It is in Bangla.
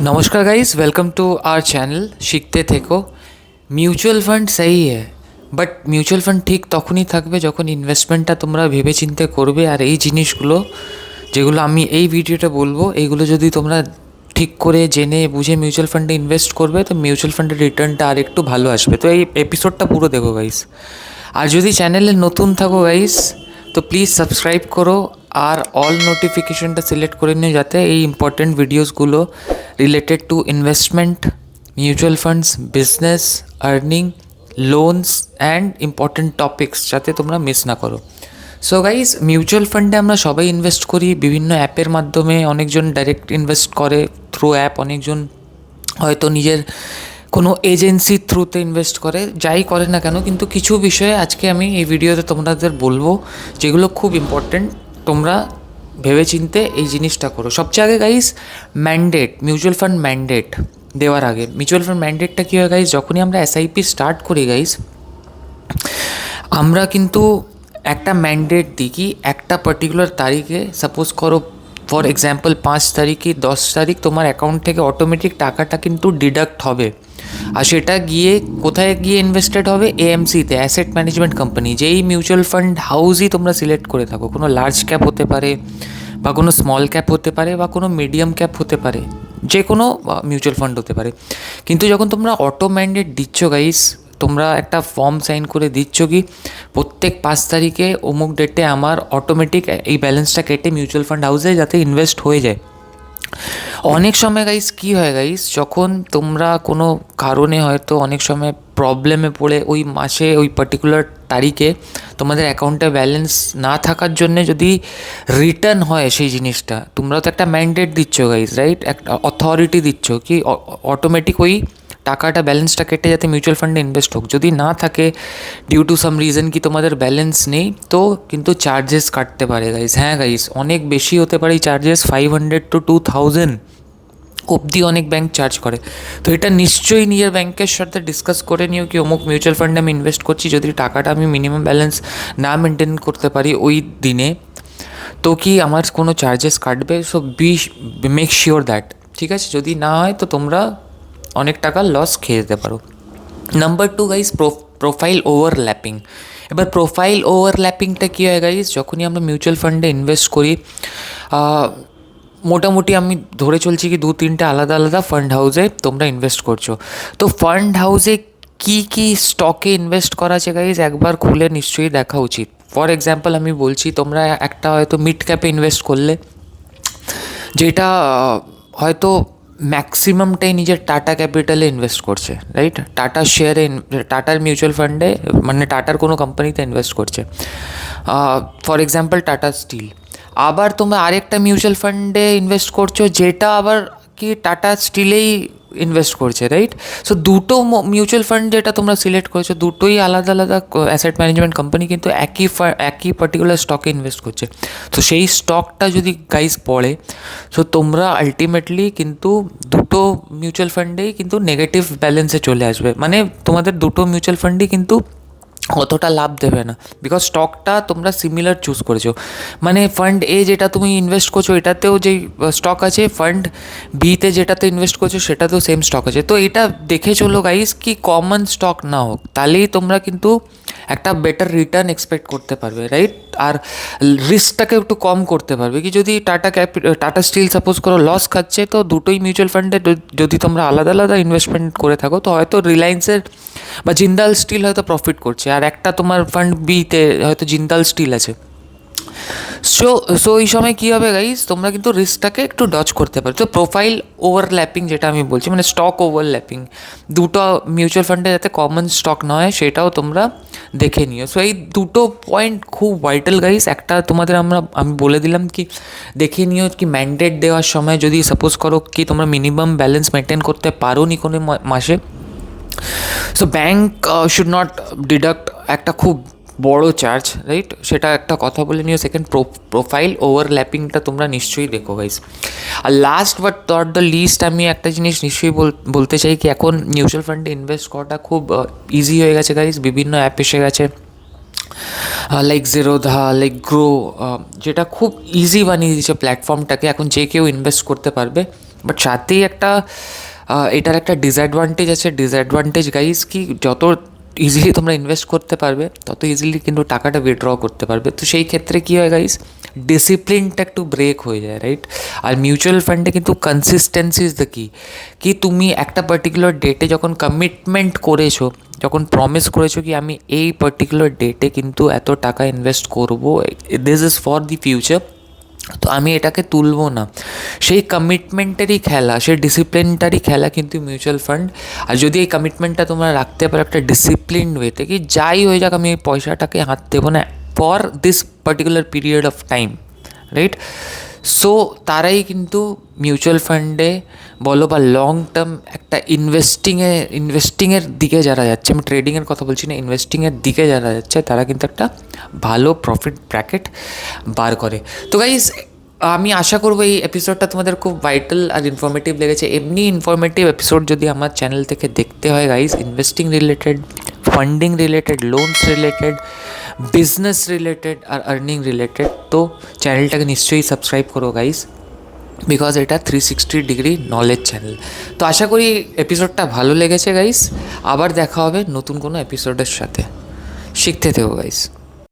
नमस्कार guys, welcome to our channel শিখতে থেকো। মিউচুয়াল ফান্ড सही है, বাট মিউচুয়াল ফান্ড ঠিক তখনই থাকবে যখন ইনভেস্টমেন্টটা তোমরা ভেবেচিন্তে করবে। আর এই জিনিসগুলো যেগুলো আমি এই ভিডিওটা বলবো, এইগুলো যদি তোমরা ঠিক করে জেনে বুঝে মিউচুয়াল ফান্ডে ইনভেস্ট করবে, তো মিউচুয়াল ফান্ডের রিটার্নটা আর একটু ভালো আসবে। তো এই এপিসোডটা পুরো দেখো গাইস। আর যদি চ্যানেলে নতুন থাকো গাইস, তো প্লিজ সাবস্ক্রাইব করো আর অল নোটিফিকেশনটা সিলেক্ট করে নিও, যাতে এই ইম্পর্টেন্ট ভিডিওসগুলো related to investment, mutual funds, business, earning, loans and important topics যাতে তোমরা মিস না করো। সো গাইস, মিউচুয়াল ফান্ডে আমরা সবাই ইনভেস্ট করি বিভিন্ন অ্যাপের মাধ্যমে। অনেকজন ডাইরেক্ট ইনভেস্ট করে থ্রু অ্যাপ, অনেকজন হয়তো নিজের কোনো এজেন্সির থ্রুতে ইনভেস্ট করে, যাই করে না কেন। কিন্তু কিছু বিষয়ে আজকে আমি এই ভিডিওতে তোমাদের বলবো যেগুলো খুব ইম্পর্টেন্ট, তোমরা ভেবেচিন্তে এই জিনিসটা করো। সবচেয়ে আগে guys, mandate, mutual fund mandate দেওয়ার আগে, মিউচুয়াল ফান্ড ম্যান্ডেটটা কী হয় গাইস, যখনই আমরা এসআইপি স্টার্ট করি গাইস, আমরা কিন্তু একটা ম্যান্ডেট দিই কি একটা পার্টিকুলার তারিখে, সাপোজ করো ফর এক্সাম্পল 5 তারিখ কি 10 তারিখ তোমার অ্যাকাউন্ট থেকে অটোমেটিক টাকাটা কিন্তু ডিডাক্ট হবে। আর সেটা গিয়ে কোথায় গিয়ে ইনভেস্টেড হবে? এএমসিতে, অ্যাসেট ম্যানেজমেন্ট কোম্পানি। যেই মিউচুয়াল ফান্ড হাউসই তোমরা সিলেক্ট করে থাকো, কোনো লার্জ ক্যাপ হতে পারে বা কোনো স্মল ক্যাপ হতে পারে বা কোনো মিডিয়াম ক্যাপ হতে পারে, যে কোনো মিউচুয়াল ফান্ড হতে পারে। কিন্তু যখন তোমরা অটো ম্যান্ডেট দিচ্ছ গাইস, তোমরা একটা ফর্ম সাইন করে দিচ্ছ কি প্রত্যেক 5 তারিখে অমুক ডেটে আমার অটোমেটিক এই ব্যালেন্সটা কেটে মিউচুয়াল ফান্ড হাউসে যাতে ইনভেস্ট হয়ে যায়। অনেক সময় গাইস কী হয় গাইস, যখন তোমরা কোনো কারণে হয়তো অনেক সময় প্রবলেমে পড়ে ওই মাসে ওই পার্টিকুলার তারিখে তোমাদের অ্যাকাউন্টে ব্যালেন্স না থাকার জন্যে যদি রিটার্ন হয় সেই জিনিসটা, তোমরা তো একটা ম্যান্ডেট দিচ্ছ গাইস, রাইট? একটা অথরিটি দিচ্ছ কি অটোমেটিক ওই টাকাটা ব্যালেন্সটা কেটে যাতে মিউচুয়াল ফান্ডে ইনভেস্ট হোক। যদি না থাকে ডিউ টু সাম রিজন কি তোমাদের ব্যালেন্স নেই, তো কিন্তু চার্জেস কাটতে পারে গাইস। হ্যাঁ গাইস, অনেক বেশি হতে পারে এই চার্জেস, 500 to 2000 অবধি অনেক ব্যাংক চার্জ করে। তো এটা নিশ্চয়ই নিজের ব্যাংকের সাথে ডিসকাস করে নিও কি অমুক মিউচুয়াল ফান্ডে আমি ইনভেস্ট করছি, যদি টাকাটা আমি মিনিমাম ব্যালেন্স না মেনটেন করতে পারি ওই দিনে, তো কি আমার কোনো চার্জেস কাটবে? সো মেক শিওর দ্যাট, ঠিক আছে? যদি না হয় তো তোমরা অনেক টাকা লস খেয়ে যেতে পারো। Number 2 guys, profile overlapping. এবার প্রোফাইল ওভারল্যাপিংটা কী হয় গাইস, যখনই আমরা মিউচুয়াল ফান্ডে ইনভেস্ট করি, মোটামুটি আমি ধরে চলছি কি 2-3টে আলাদা আলাদা ফান্ড হাউসে তোমরা ইনভেস্ট করছো। তো ফান্ড হাউসে কী কী স্টকে ইনভেস্ট করা আছে গাইজ একবার খুলে নিশ্চয়ই দেখা উচিত। ফর এক্সাম্পল আমি বলছি, তোমরা একটা হয়তো মিড ক্যাপে ইনভেস্ট করলে, যেটা হয়তো ম্যাক্সিমামটাই নিজের টাটা ক্যাপিটালে ইনভেস্ট করছে, রাইট? টাটা শেয়ারে, টাটার মিউচুয়াল ফান্ডে, মানে টাটার কোনো কোম্পানিতে ইনভেস্ট করছে। For example Tata steel. আবার তোমরা আরেকটা মিউচুয়াল ফান্ডে ইনভেস্ট করছো যেটা আবার কি টাটা স্টিলেই ইনভেস্ট করছে, রাইট? সো দুটো মিউচুয়াল ফান্ড যেটা তোমরা সিলেক্ট করেছো, দুটোই আলাদা আলাদা অ্যাসেট ম্যানেজমেন্ট কোম্পানি, কিন্তু একই পার্টিকুলার স্টকে ইনভেস্ট করছে। তো সেই স্টকটা যদি গাইজ পড়ে, সো তোমরা আলটিমেটলি কিন্তু দুটো মিউচুয়াল ফান্ডেই কিন্তু নেগেটিভ ব্যালেন্সে চলে আসবে। মানে তোমাদের দুটো মিউচুয়াল ফান্ডই কিন্তু অতটা লাভ দেবে না, বিকজ স্টকটা তোমরা সিমিলার চুজ করেছো। মানে ফান্ড এ যেটা তুমি ইনভেস্ট করছো এটাতেও যেই স্টক আছে, ফান্ড বিতে যেটাতে ইনভেস্ট করছো সেটাতেও সেম স্টক আছে। তো এটা দেখে চলো গাইস কি কমন স্টক না হোক, তাহলেই তোমরা কিন্তু একটা বেটার রিটার্ন এক্সপেক্ট করতে পারবে, রাইট? আর রিস্কটাকে একটু কম করতে পারবে। কি যদি টাটা স্টিল সাপোজ করো লস খাচ্ছে, তো দুটোই মিউচুয়াল ফান্ডে যদি তোমরা আলাদা আলাদা ইনভেস্টমেন্ট করে থাকো, তো হয়তো রিলায়েন্সের বা জিন্দাল স্টিল হয়তো প্রফিট করছে, আর একটা তোমার ফান্ড বিতে হয়তো জিন্দাল স্টিল আছে। সো সো এই সময় কী হবে গাইজ, তোমরা কিন্তু রিস্কটাকে একটু ডজ করতে পারো। তো প্রোফাইল ওভারল্যাপিং যেটা আমি বলছি, মানে স্টক ওভারল্যাপিং, দুটো মিউচুয়াল ফান্ডে যাতে কমন স্টক না হয় সেটাও তোমরা দেখে নিও। সো এই দুটো পয়েন্ট খুব ভাইটাল গাইজ। একটা তোমাদের আমি বলে দিলাম কি দেখে নিও কি ম্যান্ডেট দেওয়ার সময় যদি সাপোজ করো কি তোমরা মিনিমাম ব্যালেন্স মেনটেন করতে পারো নি কোনো মাসে, so bank should not deduct একটা খুব বড় চার্জ, রাইট? সেটা একটা কথা বলে নিও। সেকেন্ড, প্রোফাইল ওভারল্যাপিংটা তোমরা নিশ্চয়ই দেখো গাইস। আর last but not the least, আমি একটা জিনিস নিশ্চয়ই বলতে চাই কি এখন মিউচুয়াল ফান্ডে ইনভেস্ট করাটা খুব ইজি হয়ে গেছে গাইস। বিভিন্ন অ্যাপ এসে গেছে, লাইক জিরোধা, লাইক গ্রো, যেটা খুব ইজি বানিয়ে দিয়েছে প্ল্যাটফর্মটাকে। এখন যে কেউ ইনভেস্ট করতে পারবে, বাট সাথেই একটা এটার একটা ডিসঅ্যাডভান্টেজ আছে। ডিসঅ্যাডভান্টেজ গাইজ কি, যত ইজিলি তোমরা ইনভেস্ট করতে পারবে তত ইজিলি কিন্তু টাকাটা উইথড্র করতে পারবে। তো সেই ক্ষেত্রে কী হয় গাইজ, ডিসিপ্লিনটা একটু ব্রেক হয়ে যায়, রাইট? আর মিউচুয়াল ফান্ডে কিন্তু কনসিস্টেন্সি ইজ দ্য কি তুমি একটা পার্টিকুলার ডেটে যখন কমিটমেন্ট করেছো, যখন প্রমিস করেছো কি আমি এই পার্টিকুলার ডেটে কিন্তু এত টাকা ইনভেস্ট করবো, this is for the future, তো আমি এটাকে তুলবো না, সেই কমিটমেন্টেরই খেলা, সেই ডিসিপ্লিনটারই খেলা কিন্তু মিউচুয়াল ফান্ড। আর যদি এই কমিটমেন্টটা তোমরা রাখতে পারো একটা ডিসিপ্লিন ওয়েতে, কি যাই হয়ে যাক আমি এই পয়সাটাকে হাত দেবো না for this particular period of time, right? So তারাই কিন্তু মিউচুয়াল ফান্ডে বলো বা লং টার্ম একটা ইনভেস্টিংয়ের দিকে যারা যাচ্ছে, আমি ট্রেডিংয়ের কথা বলছি না, ইনভেস্টিংয়ের দিকে যারা যাচ্ছে তারা কিন্তু একটা ভালো প্রফিট ব্র্যাকেট বার করে। তো গাইজ, আমি আশা করবো এই এপিসোডটা তোমাদের খুব ভাইটাল আর ইনফরমেটিভ লেগেছে। এমনি ইনফরমেটিভ এপিসোড যদি আমার চ্যানেল থেকে দেখতে হয় guys, investing related, funding related, loans related, business related আর আর্নিং রিলেটেড, তো চ্যানেলটাকে নিশ্চয়ই সাবস্ক্রাইব করো গাইজ, বিকজ এটা 360 ডিগ্রি নলেজ চ্যানেল। তো আশা করি এপিসোডটা ভালো লেগেছে গাইজ। আবার দেখা হবে নতুন কোনো এপিসোডের সাথে। শিখতে থেকো গাইজ।